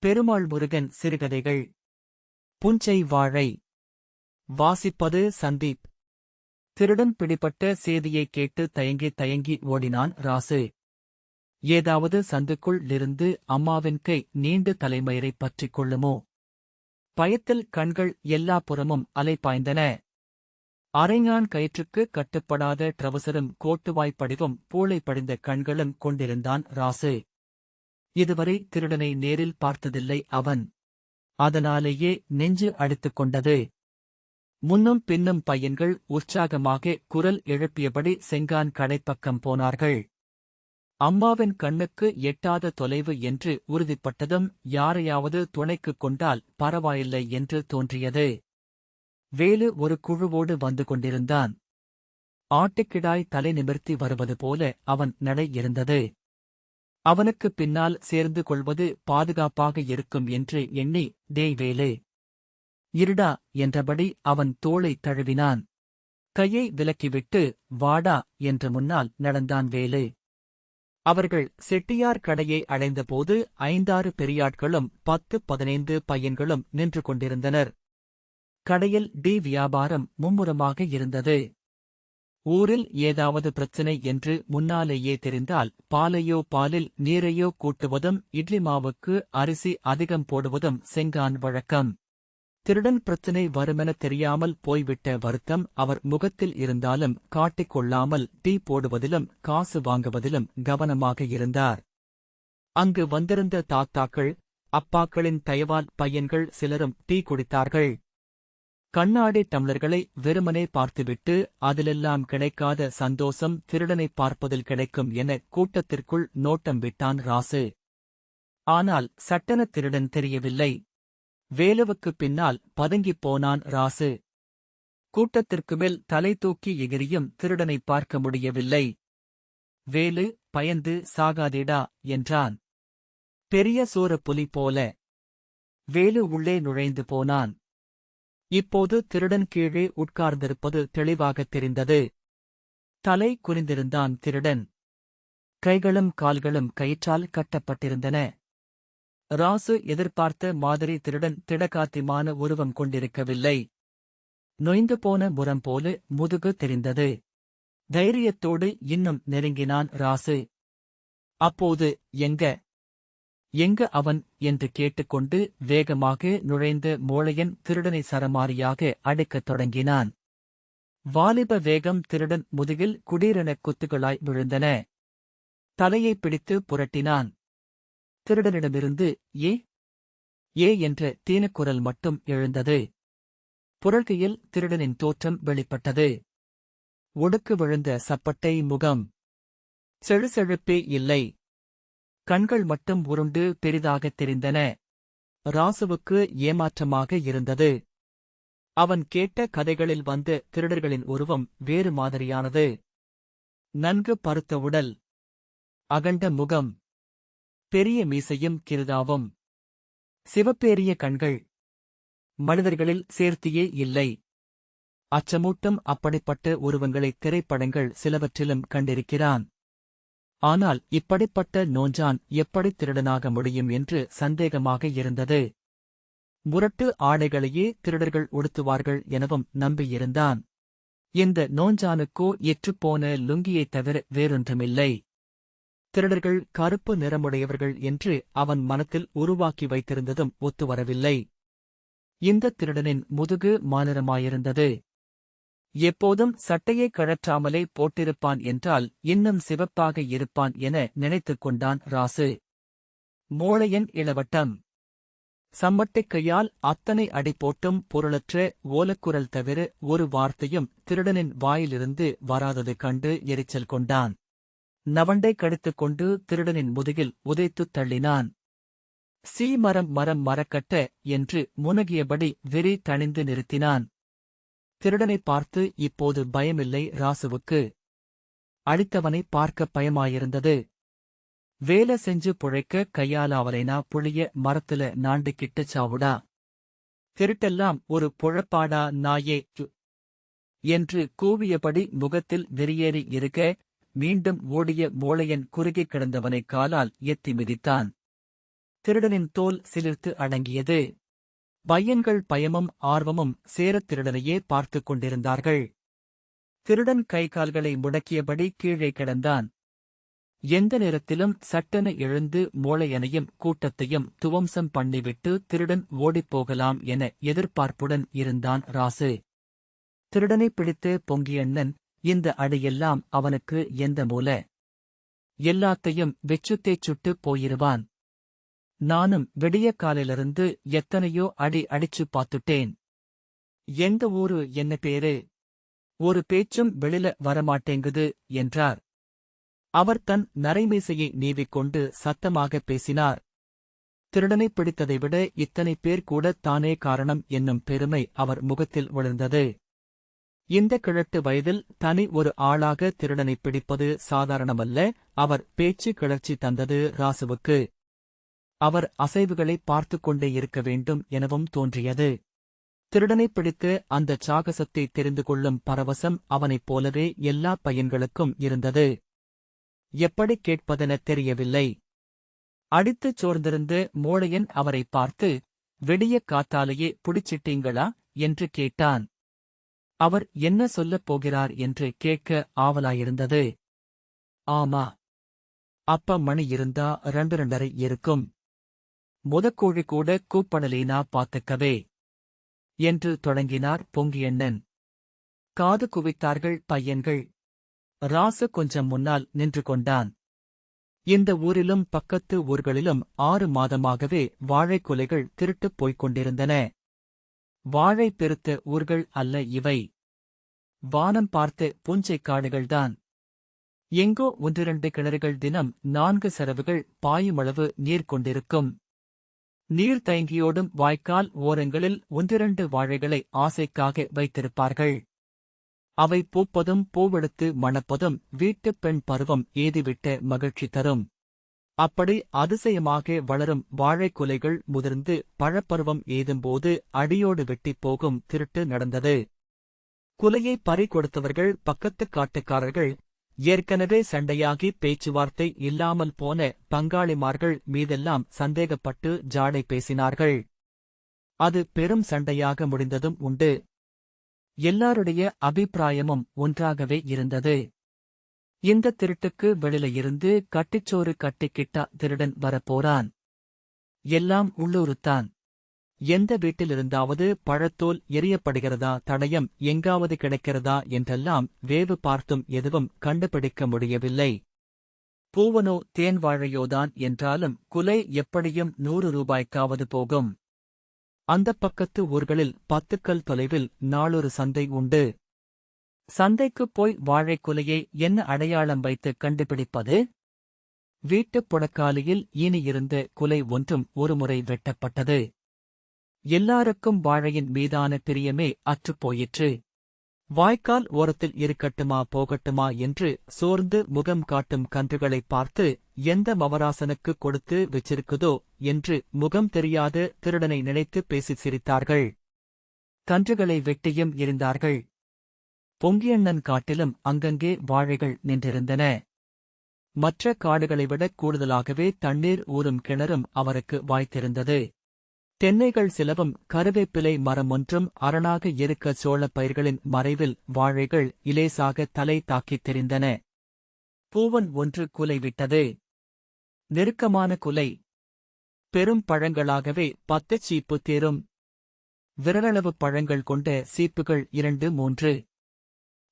பெருமாள் முருகன் சிறுகதைகள். புஞ்சை வாழை. வாசிப்பது சந்தீப். திருடன் பிடிபட்ட செய்தியைக் கேட்டு தயங்கி ஓடினான் ராசு. ஏதாவது சந்துக்குள் இருந்து அம்மாவின் கை நீண்டு தலைமயிரைப் பற்றிக் கொள்ளுமோ? பயத்தில் கண்கள் எல்லா புறமும் அலைபாய்ந்தன. அரைஞான் கயிற்றுக்கு கட்டுப்படாத ட்ரவுசரும் கோட்டுவாய்ப் படிவும் பூளை படிந்த கண்களும் கொண்டிருந்தான் ராசு. இதுவரை திருடனை நேரில் பார்த்ததில்லை அவன். அதனாலேயே நெஞ்சு அடித்துக் கொண்டது. முன்னும் பின்னும் பையன்கள் உற்சாகமாக குரல் எழுப்பியபடி செங்கான் கடைப்பக்கம் போனார்கள். அம்மாவின் கண்ணுக்கு எட்டாத தொலைவு என்று உறுதிப்பட்டதும் யாரையாவது துணைக்குக் கொண்டால் பரவாயில்லை என்று தோன்றியது. வேலு ஒரு குழுவோடு வந்து கொண்டிருந்தான். ஆட்டுக்கிடாய் தலை நிமிர்த்தி வருவது போல அவன் நடை இருந்தது. அவனுக்குப் பின்னால் சேர்ந்து கொள்வது பாதுகாப்பாக இருக்கும் என்று எண்ணி, டேய் வேலு, இருடா என்றபடி அவன் தோளை தழுவினான். கையை விலக்கிவிட்டு, வாடா என்று முன்னால் நடந்தான் வேலு. அவர்கள் செட்டியார் கடையை அடைந்தபோது 5-6 பெரியாட்களும் 10-15 பையன்களும் நின்று கொண்டிருந்தனர். கடையில் வியாபாரம் மும்முரமாக இருந்தது. ஊரில் ஏதாவது பிரச்சனை என்று முன்னாலேயே தெரிந்தால் பாலில் நீரையோ கூட்டுவதும் இட்லி மாவுக்கு அரிசி அதிகம் போடுவதும் செங்கான் வழக்கம். திருடன் பிரச்சனை வருமென தெரியாமல் போய்விட்ட வருத்தம் அவர் முகத்தில் இருந்தாலும் காட்டிக் கொள்ளாமல் டீ போடுவதிலும் காசு வாங்குவதிலும் கவனமாக இருந்தார். அங்கு வந்திருந்த தாத்தாக்கள், அப்பாக்களின் தயவால் பையன்கள் சிலரும் டீ குடித்தார்கள். கண்ணாடி டம்ளர்களை வெறுமனே பார்த்துவிட்டு அதிலெல்லாம் கிடைக்காத சந்தோஷம் திருடனைப் பார்ப்பதில் கிடைக்கும் என கூட்டத்திற்குள் நோட்டம் விட்டான் ராசு. ஆனால் சட்டென திருடன் தெரியவில்லை. வேலுவுக்குப் பின்னால் பதுங்கிப் போனான் ராசு. கூட்டத்திற்கு மேல் தலை தூக்கி எகிரியும் திருடனைப் பார்க்க முடியவில்லை. வேலு, பயந்து சாகாதேடா என்றான். பெரிய சூர புலி போல. வேலு உள்ளே நுழைந்து போனான். இப்போது திருடன் கீழே உட்கார்ந்திருப்பது தெளிவாகத் தெரிந்தது. தலை குனிந்திருந்தான் திருடன். கைகளும் கால்களும் கயிற்றால் கட்டப்பட்டிருந்தன. ராசு எதிர்பார்த்த மாதிரி திருடன் திடகாத்தியமான உருவம் கொண்டிருக்கவில்லை. நொய்ந்து போன முரம் போல முதுகு தெரிந்தது. தைரியத்தோடு இன்னும் நெருங்கினான் ராசு. அப்போது எங்க அவன் என்று கேட்டுக்கொண்டு வேகமாக நுழைந்த மோழையன் திருடனை சரமாரியாக அடிக்கத் தொடங்கினான். வாலிப வேகம் திருடன் முதுகில் குடீரெனக் குத்துகளாய் விழுந்தன. தலையைப் பிடித்து புரட்டினான். திருடனிடமிருந்து ஏ என்ற தீனக்குரல் மட்டும் எழுந்தது. புரள்கையில் திருடனின் தோற்றம் வெளிப்பட்டது. ஒடுக்கு விழுந்த சப்பட்டை முகம். செழுசெழுப்பே இல்லை. கண்கள் மட்டும் உருண்டு பெரிதாகத் தெரிந்தன. ராசுவுக்கு ஏமாற்றமாக இருந்தது. அவன் கேட்ட கதைகளில் வந்த திருடர்களின் உருவம் வேறு மாதிரியானது. நன்கு பருத்த உடல், அகண்ட முகம், பெரிய மீசையும் கிருதாவும், சிவப்பேறிய கண்கள். மனிதர்களில் சேர்த்தியே இல்லை. அச்சமூட்டும் அப்படிப்பட்ட உருவங்களை திரைப்படங்கள் சிலவற்றிலும் கண்டிருக்கிறான். ஆனால் இப்படிப்பட்ட நோஞ்சான் எப்படி திருடனாக முடியும் என்று சந்தேகமாக இருந்தது. முரட்டு ஆடைகளையே திருடர்கள் உடுத்துவார்கள் எனவும் நம்பியிருந்தான். இந்த நோஞ்சானுக்கோ எற்றுப்போன லுங்கியைத் தவிர வேறொன்றுமில்லை. திருடர்கள் கருப்பு நிறமுடையவர்கள் என்று அவன் மனத்தில் உருவாக்கி வைத்திருந்ததும் ஒத்துவரவில்லை. இந்த திருடனின் முதுகு மாநிறமாயிருந்தது. எப்போதும் சட்டையை கழற்றாமலே போட்டிருப்பான் என்றால் இன்னும் சிவப்பாக இருப்பான் என நினைத்துக் கொண்டான் ராசு. மோழையன் இளவட்டம். சம்மட்டைக் கையால் அத்தனை அடி போட்டும் பொருளற்ற ஓலக்குரல் தவிர ஒரு வார்த்தையும் திருடனின் வாயிலிருந்து வராதது கண்டு எரிச்சல் கொண்டான். நவண்டை கடித்துக் கொண்டு திருடனின் முதுகில் உதைத்துத் தள்ளினான். மரம் மரக்கட்ட என்று முனகியபடி வெறி தணிந்து நிறுத்தினான். திருடனைப் பார்த்து இப்போது பயமில்லை ராசுவுக்கு. அடித்தவனை பார்க்க பயமாயிருந்தது. வேலை செஞ்சு புழைக்க கையாலாவலைனா புளிய மரத்துல நாண்டுகிட்டு சாவுடா. திருட்டெல்லாம் ஒரு புழப்பாடா நாயே என்று கூவியபடி முகத்தில் வெறியேறி இருக்க மீண்டும் ஓடிய மோழையன் குறுகிக் கிடந்தவனைக் காலால் எத்தி மிதித்தான். திருடனின் தோல் சிலிர்த்து அடங்கியது. பையன்கள் பயமும் ஆர்வமும் சேரத் திருடனையே பார்த்துக் கொண்டிருந்தார்கள். திருடன் கை கால்களை முடக்கியபடி கீழே கிடந்தான். எந்த நேரத்திலும் சட்டென எழுந்து மோளையனையும் கூட்டத்தையும் துவம்சம் பண்ணிவிட்டு திருடன் ஓடிப்போகலாம் என எதிர்பார்ப்புடன் இருந்தான் ராசு. திருடனை பிடித்து பொங்கியண்ணன், இந்த அடியெல்லாம் அவனுக்கு எந்த மூல? எல்லாத்தையும் வெச்சுத்தேச் சுட்டுப் போயிருவான். நானும் விடிய காலிலிருந்து எத்தனையோ அடி அடிச்சுப் பாத்துட்டேன். எந்த ஊரு, என்ன பேரு? ஒரு பேச்சும் வெளில வரமாட்டேங்குது என்றார். அவர் தன் நரைமீசையை நீவிக்கொண்டு சத்தமாகப் பேசினார். திருடனைப் பிடித்ததை விட இத்தனை பேர் கூட தானே காரணம் என்னும் பெருமை அவர் முகத்தில் விழுந்தது. இந்த கிழட்டு வயதில் தனி ஒரு ஆளாக திருடனைப் பிடிப்பது சாதாரணமல்ல. அவர் பேச்சு கிளர்ச்சி தந்தது ராசுவுக்கு. அவர் அசைவுகளை பார்த்துக் கொண்டே இருக்க வேண்டும் எனவும் தோன்றியது. திருடனைப் பிடித்து அந்தச் சாகசத்தை தெரிந்து கொள்ளும் பரவசம் அவனைப் போலவே எல்லா பையன்களுக்கும் இருந்தது. எப்படிக் கேட்பதெனத் தெரியவில்லை. அடித்துச் சோர்ந்திருந்து மோழையன் அவரைப் பார்த்து, "விடிய காத்தாலேயே புடிச்சிட்டீங்களா?" என்று கேட்டான். அவர் என்ன சொல்லப் போகிறார் என்று கேட்க ஆவலாயிருந்தது. "ஆமா. அப்ப மணி இருந்தா 2:30 இருக்கும். முதக்கோழி கூட கூப்படலேனா பாத்துக்கவே" என்று தொடங்கினார் பொங்கியண்ணன். காது குவித்தார்கள் பையன்கள். ராசு கொஞ்சம் முன்னால் நின்று கொண்டான். இந்த ஊரிலும் பக்கத்து ஊர்களிலும் 6 மாதமாகவே வாழைக் குலைகள் திருட்டுப் போய்க் கொண்டிருந்தன. வாழை பெருத்த ஊர்கள் அல்ல இவை. வானம் பார்த்த பூஞ்சைக் காடுகள்தான். எங்கோ 1-2 கிணறுகள் தினம் 4 சரவுகள் பாயுமளவு நீர் கொண்டிருக்கும். நீர் தயங்கியோடும் வாய்க்கால் ஓரங்களில் 1-2 வாழைகளை ஆசைக்காக வைத்திருப்பார்கள். அவை பூப்பதும் பூவெடுத்து மணப்பதும் வீட்டுப் பெண் பருவம் ஏதிவிட்ட மகிழ்ச்சி தரும். அப்படி அதிசயமாக வளரும் வாழைக் குலைகள் முதிர்ந்து பழப்பருவம் ஏதும்போது அடியோடு வெட்டிப் போகும் திருட்டு நடந்தது. குலையை பறி கொடுத்தவர்கள் பக்கத்துக் காட்டுக்காரர்கள். ஏற்கனவே சண்டையாகி பேச்சுவார்த்தை இல்லாமல் போன பங்காளிமார்கள் மீதெல்லாம் சந்தேகப்பட்டு ஜாடை பேசினார்கள். அது பெரும் சண்டையாக முடிந்ததும் உண்டு. எல்லாருடைய அபிப்பிராயமும் ஒன்றாகவே இருந்தது. இந்த திருட்டுக்கு வெளியில இருந்து கட்டிச்சோறு கட்டிக்கிட்டா திருடன் வரப்போறான். எல்லாம் உள்ளூருத்தான். எந்த வீட்டிலிருந்தாவது பழத்தோல் எரியப்படுகிறதா, தடயம் எங்காவது கிடைக்கிறதா என்றெல்லாம் வேவு பார்த்தும் எதுவும் கண்டுபிடிக்க முடியவில்லை. பூவனோ தேன் வாழையோதான் என்றாலும் குலை எப்படியும் 100 ரூபாய்க்காவது போகும். அந்தப் பக்கத்து ஊர்களில் 10 கல் தொலைவில் நாளொரு சந்தை உண்டு. சந்தைக்குப் போய் வாழைக் குலையை என்ன அடையாளம் வைத்து கண்டுபிடிப்பது? வீட்டுப் புடக்காலியில் ஈனியிருந்த குலை ஒன்றும் ஒருமுறை வெட்டப்பட்டது. எல்லாருக்கும் வாழையின் மீதான பிரியமே அற்றுப்போயிற்று. வாய்க்கால் ஓரத்தில் இருக்கட்டுமா போகட்டுமா என்று சோர்ந்து முகம் காட்டும் கன்றுகளைப் பார்த்து எந்த மவராசனுக்கு கொடுத்து வச்சிருக்குதோ என்று முகம் தெரியாத திருடனை நினைத்து பேசிச் சிரித்தார்கள். கன்றுகளை வெட்டியும் எறிந்தார்கள். பொங்கியண்ணன் காட்டிலும் அங்கங்கே வாழைகள் நின்றிருந்தன. மற்ற காடுகளைவிடக் கூடுதலாகவே தண்ணீர் ஊறும் கிணறும் அவருக்கு வாய்த்திருந்தது. தென்னைகள் சிலவும் கருவேப்பிலை மரமொன்றும் அரணாக இருக்க சோளப் பயிர்களின் மறைவில் வாழைகள் இலேசாக தலை தாக்கித் தெரிந்தன. பூவன் ஒன்று குலை விட்டது. நெருக்கமான குலை. பெரும் பழங்களாகவே 10 சீப்பு தேரும். விரலளவு பழங்கள் கொண்ட சீப்புகள் 2-3.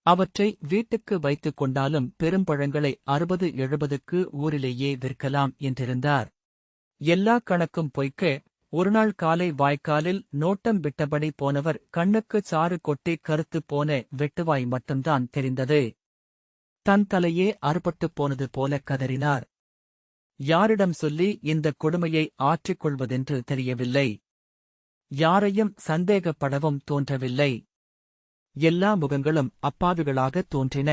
அவற்றை வீட்டுக்கு வைத்துக் கொண்டாலும் பெரும்பழங்களை 60-70க்கு ஊரிலேயே விற்கலாம் என்றிருந்தார். எல்லா கணக்கும் பொய்க்க ஒருநாள் காலை வாய்க்காலில் நோட்டம் விட்டபடி போனவர் கண்ணுக்குச் சாறு கொட்டி கருத்துப் போன வெட்டுவாய் மட்டும்தான் தெரிந்தது. தன் தலையே அறுபட்டுப் போனது போல கதறினார். யாரிடம் சொல்லி இந்தக் கொடுமையை ஆற்றிக் கொள்வதென்று தெரியவில்லை. யாரையும் சந்தேகப்படவும் தோன்றவில்லை. எல்லா முகங்களும் அப்பாவிகளாகத் தோன்றின.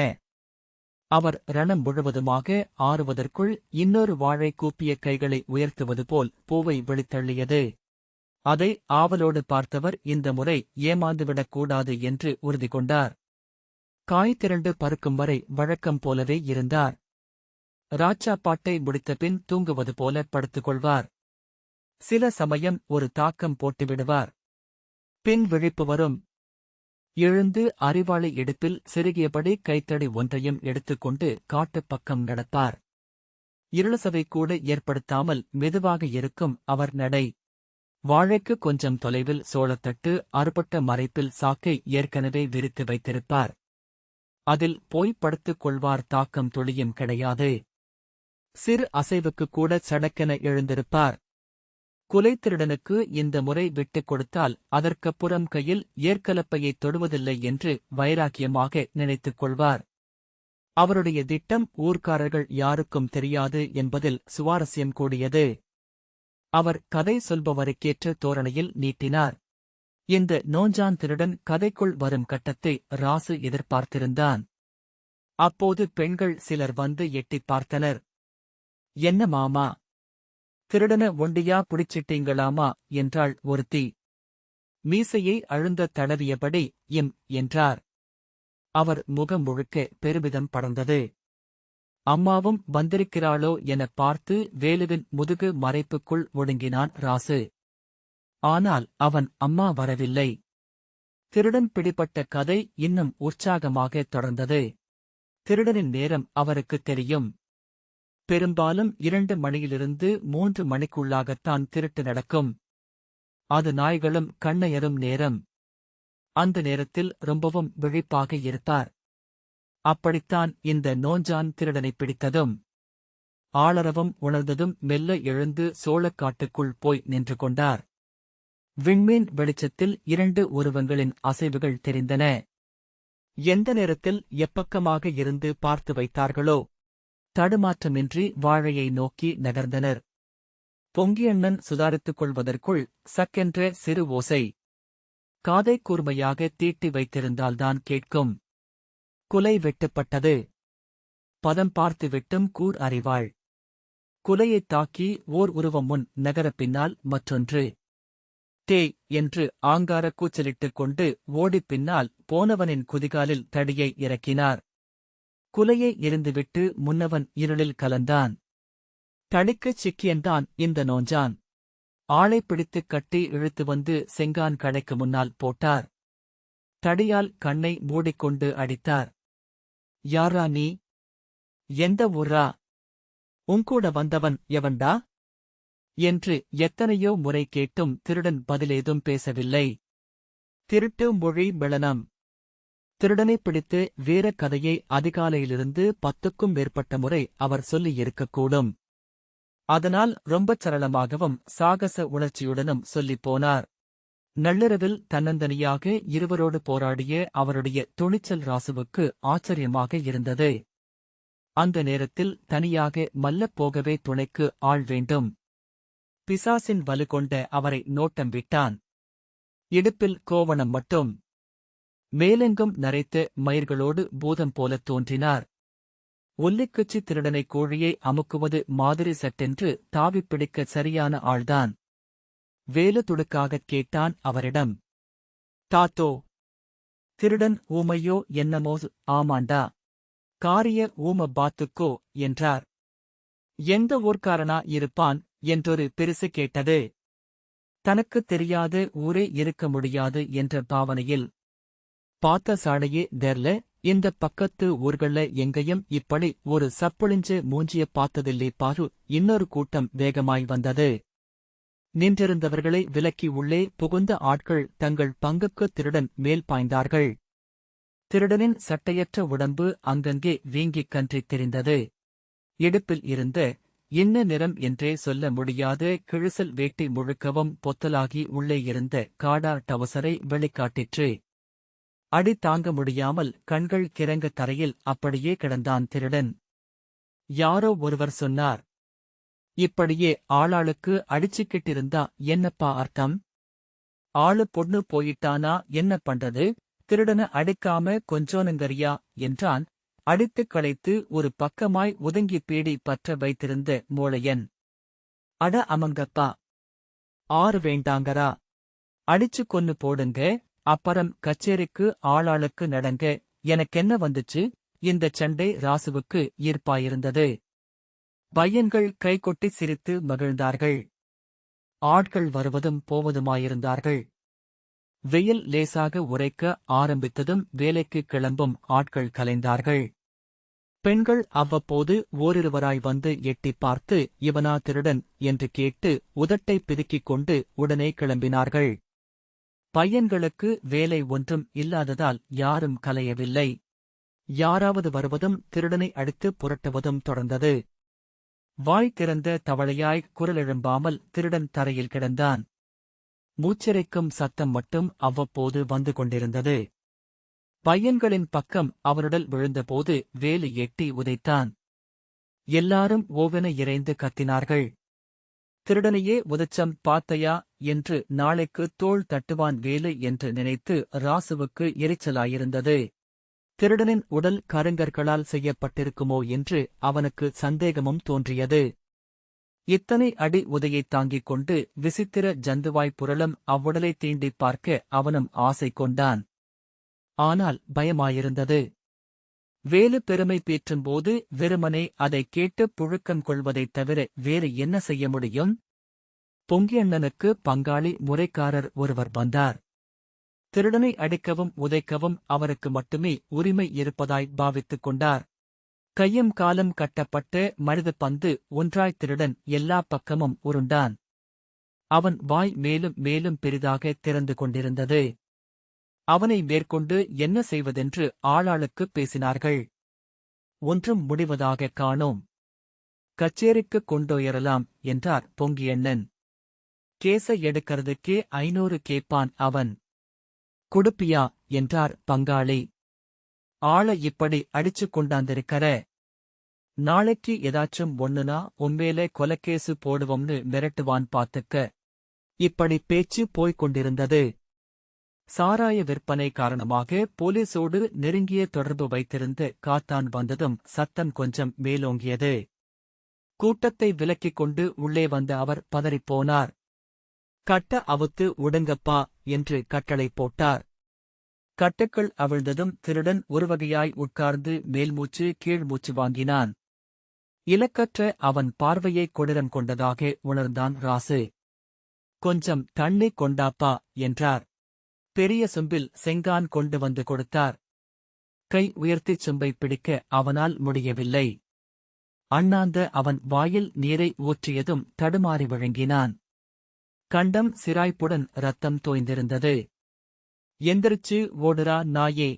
அவர் ரணம் முழுவதுமாக ஆறுவதற்குள் இன்னொரு வாழை கூப்பிய கைகளை உயர்த்துவது போல் பூவை வெளித்தள்ளியது. அதை ஆவலோடு பார்த்தவர் இந்த முறை ஏமாந்துவிடக் கூடாது என்று உறுதி கொண்டார். காய் திரண்டு பருக்கும் வரை வழக்கம் போலவே இருந்தார். ராஜா பாட்டை முடித்தபின் தூங்குவது போல படுத்துக் கொள்வார். சில சமயம் ஒரு தாக்கம் போட்டுவிடுவார். பின் விழிப்பு வரும். எழுந்து அறிவாளி இடுப்பில் செருகியபடி கைத்தடி ஒன்றையும் எடுத்துக்கொண்டு காட்டுப் பக்கம் நடப்பார். இருளசவை கூட ஏற்படுத்தாமல் மெதுவாக இருக்கும் அவர் நடை. வாழைக்கு கொஞ்சம் தொலைவில் சோளத்தட்டு அறுபட்ட மறைப்பில் சாக்கை ஏற்கனவே விரித்து வைத்திருப்பார். அதில் போய் படுத்துக் கொள்வார். தாக்கம் துளியும் கிடையாது. சிறு அசைவுக்கு கூட சடக்கென எழுந்திருப்பார். குலைத்திருடனுக்கு இந்த முறை விட்டுக் கொடுத்தால் அதற்கப்புறம் கையில் ஏற்கலப்பையைத் தொடுவதில்லை என்று வைராக்கியமாக நினைத்துக் கொள்வார். அவருடைய திட்டம் ஊர்க்காரர்கள் யாருக்கும் தெரியாது என்பதில் சுவாரஸ்யம் கூடியது. அவர் கதை சொல்பவருக்கேற்ற தோரணையில் நீட்டினார். இந்த நோஞ்சான் திருடன் கதைக்குள் வரும் கட்டத்தை ராசு எதிர்பார்த்திருந்தான். அப்போது பெண்கள் சிலர் வந்து எட்டிப் பார்த்தனர். என்ன மாமா, திருடன ஒண்டியா புடிச்சிட்டீங்களாமா என்றாள் ஒருத்தி. மீசையை அழுந்த தடவியபடி என்றார். அவர் முகம் முழுக்க பெருமிதம் படர்ந்தது. அம்மாவும் வந்திருக்கிறாளோ என பார்த்து வேலுவின் முதுகு மறைப்புக்குள் ஒடுங்கினான் ராசு. ஆனால் அவன் அம்மா வரவில்லை. திருடன் பிடிபட்ட கதை இன்னும் உற்சாகமாக தொடர்ந்தது. திருடனின் நேரம் அவருக்குத் தெரியும். பெரும்பாலும் 2 மணியிலிருந்து 3 மணிக்குள்ளாகத்தான் திருட்டு நடக்கும். அது நாய்களும் கண்ணையரும் நேரம். அந்த நேரத்தில் ரொம்பவும் விழிப்பாக இருப்பார். அப்படித்தான் இந்த நோஞ்சான் திருடனைப் பிடித்ததும். ஆளரவம் உணர்ந்ததும் மெல்ல எழுந்து சோளக்காட்டுக்குள் போய் நின்று கொண்டார். விண்மீன் வெளிச்சத்தில் 2 உருவங்களின் அசைவுகள் தெரிந்தன. எந்த நேரத்தில் எப்பக்கமாக இருந்து பார்த்து வைத்தார்களோ தடுமாற்றமின்றி வாழையை நோக்கி நகர்ந்தனர். பொங்கியண்ணன் சுதாரித்துக் கொள்வதற்குள் சக்கென்ற சிறு ஓசை. காதை கூர்மையாக தீட்டி வைத்திருந்தால்தான் கேட்கும். குலை வெட்டுப்பட்டது. பதம் பார்த்து வெட்டும் கூர் அறிவாள். குலையைத் தாக்கி ஓர் உருவம் முன் நகர பின்னால் மற்றொன்று. டேய் என்று ஆங்கார கூச்சலிட்டுக் கொண்டு ஓடிப் பின்னால் போனவனின் குதிகாலில் தடியை இறக்கினார். குலையை எரிந்துவிட்டு முன்னவன் இருளில் கலந்தான். தடிக்குச் சிக்கியந்தான் இந்த நோஞ்சான். ஆளைப் பிடித்துக் கட்டி இழுத்து வந்து செங்கான் கடைக்கு முன்னால் போட்டார். தடியால் கண்ணை மூடிக்கொண்டு அடித்தார். யாரா நீ? எந்த ஊரா? உங்கூட வந்தவன் எவன்டா? என்று எத்தனையோ முறை கேட்டும் திருடன் பதிலேதும் பேசவில்லை. திருட்டு மொழி மெளனம். திருடனைப் பிடித்து வீர கதையை அதிகாலையிலிருந்து 10க்கும் மேற்பட்ட முறை அவர் சொல்லியிருக்கக்கூடும். அதனால் ரொம்பச் சரளமாகவும் சாகச உணர்ச்சியுடனும் சொல்லிப் போனார். நள்ளிரவில் தன்னந்தனியாக இருவரோடு போராடிய அவருடைய துணிச்சல் ராசுவுக்கு ஆச்சரியமாக இருந்தது. அந்த நேரத்தில் தனியாக மல்லப் போகவே துணைக்கு ஆள் வேண்டும். பிசாசின் வலு கொண்ட அவரை நோட்டம் விட்டான். இடுப்பில் கோவணம் மட்டும். மேலெங்கும் நரைத்த மயிர்களோடு பூதம் போலத் தோன்றினார். ஒல்லிக்குச்சி திருடனை கோழியை அமுக்குவது மாதிரி சட்டென்று தாவிப் பிடிக்க சரியான ஆள்தான். வேலு துடுக்காகக் கேட்டான் அவரிடம். தாத்தோ, திருடன் ஊமையோ என்னமோ? ஆமாண்டா, காரிய ஊம பாத்துக்கோ என்றார். எந்த ஊர்க்காரனா இருப்பான் என்றொரு பெருசு கேட்டது. தனக்குத் தெரியாத ஊரே இருக்க முடியாது என்ற பாவனையில். பார்த்த சாடையே தெர்ல, இந்த பக்கத்து ஊர்கள்ல எங்கேயும் இப்படி ஒரு சப்புளிஞ்சு மூஞ்சிய பார்த்ததில்லே பாரு. இன்னொரு கூட்டம் வேகமாய் வந்தது. நின்றிருந்தவர்களை விலக்கி உள்ளே புகுந்த ஆட்கள் தங்கள் பங்குக்கு திருடன் மேல் பாய்ந்தார்கள். திருடனின் சட்டையற்ற உடம்பு அங்கங்கே வீங்கிக் கன்றித் தெரிந்தது. இடுப்பில் இருந்த இன்ன நிறம் என்றே சொல்ல முடியாத கிழிசல் வேட்டி முழுக்கவும் பொத்தலாகி உள்ளே இருந்த காடா டவுசரை வெளிக்காட்டிற்று. அடி தாங்க முடியாமல் கண்கள் கிறங்க தரையில் அப்படியே கிடந்தான் திருடன். யாரோ ஒருவர் சொன்னார், இப்படியே ஆளாளுக்கு அடிச்சுக்கிட்டிருந்தா என்னப்பா அர்த்தம்? ஆளு பொண்ணு போயிட்டானா என்ன பண்றது? திருடன அடிக்காம கொஞ்சோனுங்கரியா என்றான். அடித்துக் களைத்து ஒரு பக்கமாய் ஒதுங்கி பீடி பற்ற வைத்திருந்த மூளையன். அட அமங்கப்பா, ஆறு வேண்டாங்கரா, அடிச்சு கொன்னு போடுங்க, அப்புறம் கச்சேரிக்கு ஆளாளுக்கு நடங்க. எனக்கென்ன வந்துச்சு? இந்தச் சண்டை ராசுவுக்கு ஈர்ப்பாயிருந்தது. பையன்கள் கைகொட்டி சிரித்து மகிழ்ந்தார்கள். ஆட்கள் வருவதும் போவதுமாயிருந்தார்கள். வெயில் லேசாக உரைக்க ஆரம்பித்ததும் வேலைக்கு கிளம்பும் ஆட்கள் கலைந்தார்கள். பெண்கள் அவ்வப்போது ஓரிருவராய் வந்து எட்டிப் பார்த்து இவனா திருடன் என்று கேட்டு உதட்டை பிதுக்கிக் கொண்டு உடனே கிளம்பினார்கள். பையன்களுக்கு வேலை ஒன்றும் இல்லாததால் யாரும் கலையவில்லை. யாராவது வருவதும் திருடனை அடித்து புரட்டுவதும் தொடர்ந்தது. வாய் திறந்த தவளையாய் குரலெழும்பாமல் திருடன் தரையில் கிடந்தான். மூச்சிறைக்கும் சத்தம் மட்டும் அவ்வப்போது வந்து கொண்டிருந்தது. பையன்களின் பக்கம் அவனுடல் விழுந்தபோது வேலு எட்டி உதைத்தான். எல்லாரும் ஓவென இறைந்து கத்தினார்கள். திருடனையே உதச்சம் பாத்தையா என்று நாளைக்கு தோள் தட்டுவான் வேலு என்று நினைத்து ராசுவுக்கு எரிச்சலாயிருந்தது. திருடனின் உடல் கருங்கற்களால் செய்யப்பட்டிருக்குமோ என்று அவனுக்கு சந்தேகமும் தோன்றியது. இத்தனை அடி உதையைத் தாங்கிக் கொண்டு விசித்திர ஜந்துவாய் புரளும் அவ்வுடலை தீண்டிப் பார்க்க அவனும் ஆசை கொண்டான். ஆனால் பயமாயிருந்தது. வேலு பெருமை பேற்றும்போது வெறுமனே அதைக் கேட்டு புழுக்கம் கொள்வதைத் தவிர வேறு என்ன செய்ய முடியும்? பொங்கியண்ணனுக்கு பங்காளி முறைக்காரர் ஒருவர் வந்தார். திருடனை அடிக்கவும் உதைக்கவும் அவருக்கு மட்டுமே உரிமை இருப்பதாய் பாவித்துக் கொண்டார். கையும் காலும் கட்டப்பட்ட மனிதப் பந்து ஒன்றாய் திருடன் எல்லா பக்கமும் உருண்டான். அவன் வாய் மேலும் மேலும் பெரிதாக திறந்து கொண்டிருந்தது. அவனை மேற்கொண்டு என்ன செய்வதென்று ஆளாளுக்குப் பேசினார்கள். ஒன்றும் முடிவதாகக் காணோம். கச்சேரிக்குக் கொண்டோயரலாம் என்றார் பொங்கியண்ணன். கேச எடுக்கிறதுக்கே 500 கேப்பான் அவன். குடுப்பியா என்றார் பங்காளி. ஆள இப்படி அடிச்சுக் கொண்டாந்திருக்கற. நாளைக்கு எதாச்சும் ஒண்ணுனா உம்மேலே கொலக்கேசு போடுவோம்னு மிரட்டுவான் பாத்துக்க. இப்படி பேச்சு போய்க் கொண்டிருந்தது. சாராய விற்பனை காரணமாக போலீசோடு நெருங்கிய தொடர்பு வைத்திருந்த காத்தான் வந்ததும் சத்தம் கொஞ்சம் மேலோங்கியது. கூட்டத்தை விலக்கிக் கொண்டு உள்ளே வந்த அவர் பதறிப்போனார். கட்ட அவுத்து உடுங்கப்பா என்று கட்டளை போட்டார். கட்டுக்கள் அவிழ்ந்ததும் திருடன் ஒருவகையாய் உட்கார்ந்து மேல்மூச்சு கீழ்மூச்சு வாங்கினான். இலக்கற்ற அவன் பார்வையை கொடூரம் கொண்டதாக உணர்ந்தான் ராசு. கொஞ்சம் தண்ணி கொண்டாப்பா என்றார். பெரிய சொம்பில் செங்கான் கொண்டு வந்து கொடுத்தார். கை உயர்த்திச் சொம்பை பிடிக்க அவனால் முடியவில்லை. அண்ணாந்த அவன் வாயில் நீரை ஊற்றியதும் தடுமாறி விழுங்கினான். கண்டம் சிராய்ப்புடன் ரத்தம் தோய்ந்திருந்தது. எந்திரிச்சு ஓடுறா நாயே.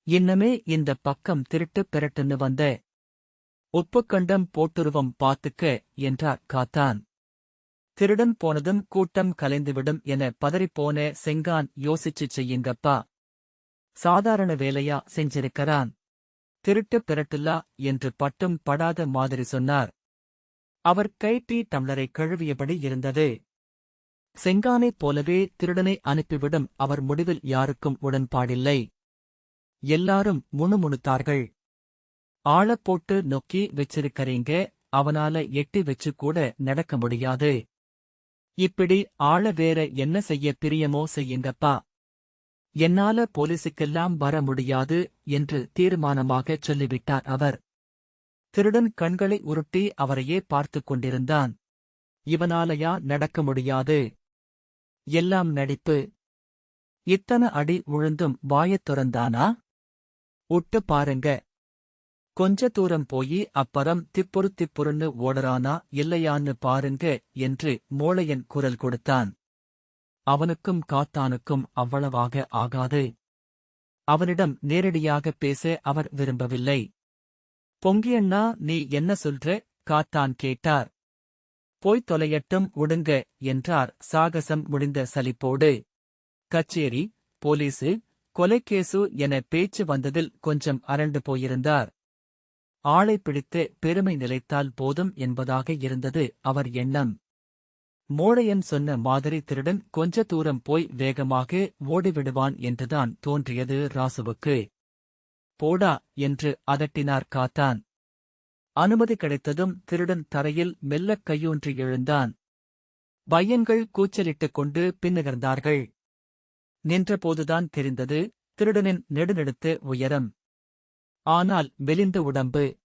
இன்னமே இந்த பக்கம் திருட்டு பெரட்டுன்னு வந்த. உப்புக்கண்டம் போட்டுருவம் பாத்துக்க என்றார் காத்தான். திருடன் போனதும் கூட்டம் கலைந்துவிடும் என பதறிப்போன செங்கான் யோசிச்சுச் செய்யுங்கப்பா. சாதாரண வேலையா செஞ்சிருக்கிறான். திருட்டு பெரட்டுல்லா என்று பட்டும் படாத மாதிரி சொன்னார். அவர் கைப்பி டம்ளரை கழுவியபடி இருந்தது. செங்கானைப் போலவே திருடனை அனுப்பிவிடும் அவர் முடிவில் யாருக்கும் உடன்பாடில்லை. எல்லாரும் முணுமுணுத்தார்கள். ஆளப் போட்டு நொக்கி வச்சிருக்கறீங்க, அவனால எட்டி வச்சு கூட நடக்க முடியாது. இப்படி ஆள வேற என்ன செய்ய பிரியமோ செய்யுங்கப்பா. என்னால போலீசுக்கெல்லாம் வர முடியாது என்று தீர்மானமாகச் சொல்லிவிட்டார் அவர். திருடன் கண்களை உருட்டி அவரையே பார்த்துக் கொண்டிருந்தான். இவனாலயா நடக்க முடியாது? எல்லாம் நடிப்பு. இத்தனை அடி உழுந்தும் வாயத் துறந்தானா? உட்டு பாருங்க. கொஞ்ச தூரம் போயி அப்பறம் திப்புரு திப்புருன்னு ஓடறானா இல்லையான்னு பாருங்க என்று மோளையன் குரல் கொடுத்தான். அவனுக்கும் காத்தானுக்கும் அவ்வளவாக ஆகாது. அவனிடம் நேரடியாகப் பேச அவர் விரும்பவில்லை. பொங்கியண்ணா நீ என்ன சொல்ற? காத்தான் கேட்டார். போய்த் தொலையட்டும் உடுங்க என்றார் சாகசம் முடிந்த சலிப்போடு. கச்சேரி, போலீசு, கொலைக்கேசு என பேச்சு வந்ததில் கொஞ்சம் அரண்டு போயிருந்தார். ஆளை பிடித்து பெருமை நிலைத்தால் போதும் என்பதாக இருந்தது அவர் எண்ணம். மோழையன் சொன்ன மாதிரி திருடன் கொஞ்ச தூரம் போய் வேகமாக ஓடிவிடுவான் என்றுதான் தோன்றியது ராசுவுக்கு. போடா என்று அதட்டினார் காத்தான். அனுமதி கிடைத்ததும் திருடன் தரையில் மெல்லக் கையூன்றி எழுந்தான். பையன்கள் கூச்சலிட்டுக் கொண்டு பின்னுகர்ந்தார்கள். நின்றபோதுதான் தெரிந்தது திருடனின் நெடுநெடுத்த உயரம். ஆனால் மெலிந்த உடம்பு.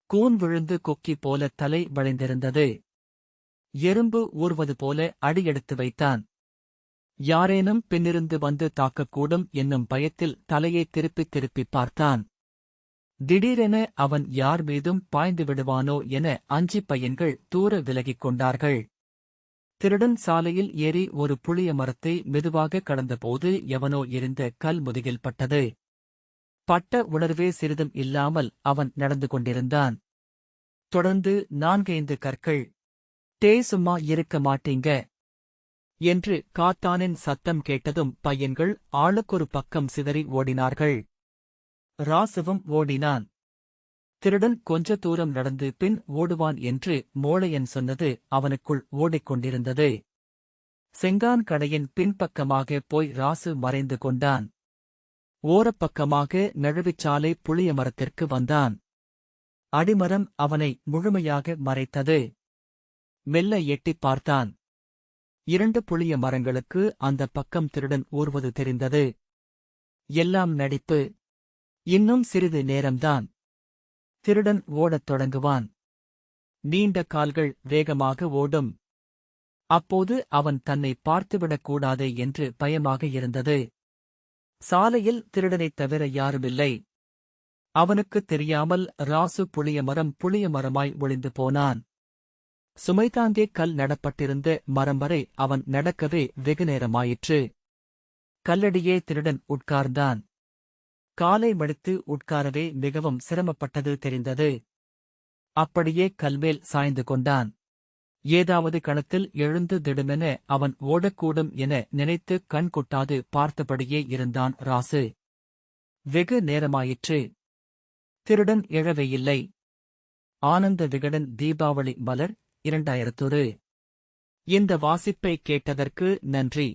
கூன் விழுந்து கொக்கி போல தலை வளைந்திருந்தது. எறும்பு ஊர்வது போல அடியெடுத்து வைத்தான். யாரேனும் பின்னிருந்து வந்து தாக்கக்கூடும் என்னும் பயத்தில் தலையை திருப்பித் திருப்பிப் பார்த்தான். திடீரென அவன் யார் மீதும் பாய்ந்து விடுவானோ என அஞ்சி பையன்கள் தூர விலகிக் கொண்டார்கள். திருடன் சாலையில் ஏறி ஒரு புளிய மரத்தை மெதுவாக கடந்தபோது எவனோ எறிந்த கல் முதுகில் பட்டது. பட்ட உணர்வே சிறிதும் இல்லாமல் அவன் நடந்து கொண்டிருந்தான். தொடர்ந்து 4-5 கற்கள். சும்மா இருக்க மாட்டீங்க என்று காத்தானின் சத்தம் கேட்டதும் பையன்கள் ஆளுக்கொரு பக்கம் சிதறி ஓடினார்கள். ராசுவும் ஓடினான். திருடன் கொஞ்ச தூரம் நடந்து பின் ஓடுவான் என்று மோழையன் சொன்னது அவனுக்குள் ஓடிக்கொண்டிருந்தது. செங்கான் கடையின் பின்பக்கமாக போய் ராசு மறைந்து கொண்டான். ஓரப்பக்கமாக நழுவிச்சாலை புளிய மரத்திற்கு வந்தான். அடிமரம் அவனை முழுமையாக மறைத்தது. மெல்ல எட்டிப் பார்த்தான். 2 புளிய மரங்களுக்கு அந்த பக்கம் திருடன் ஊர்வது தெரிந்தது. எல்லாம் நடிப்பு. இன்னும் சிறிது நேரம்தான். திருடன் ஓடத் தொடங்குவான். நீண்ட கால்கள் வேகமாக ஓடும். அப்போது அவன் தன்னை பார்த்துவிடக் கூடாதே என்று பயமாக இருந்தது. சாலையில் திருடனைத் தவிர யாருமில்லை. அவனுக்குத் தெரியாமல் ராசு புளிய மரமாய் ஒளிந்து போனான். சுமைதாங்கே கல் நடப்பட்டிருந்த மரம் வரை அவன் நடக்கவே வெகுநேரமாயிற்று. கல்லடியே திருடன் உட்கார்ந்தான். காலை மடித்து உட்காரவே மிகவும் சிரமப்பட்டது தெரிந்தது. அப்படியே கல்மேல் சாய்ந்து கொண்டான். ஏதாவது கணத்தில் எழுந்து திடுமென அவன் ஓடக்கூடும் என நினைத்து கண் கொட்டாது பார்த்தபடியே இருந்தான் ராசு. வெகு நேரமாயிற்று. திருடன் எழவே இல்லை. ஆனந்த விகடன் தீபாவளி மலர் 2000. இந்த வாசிப்பை கேட்டதற்கு நன்றி.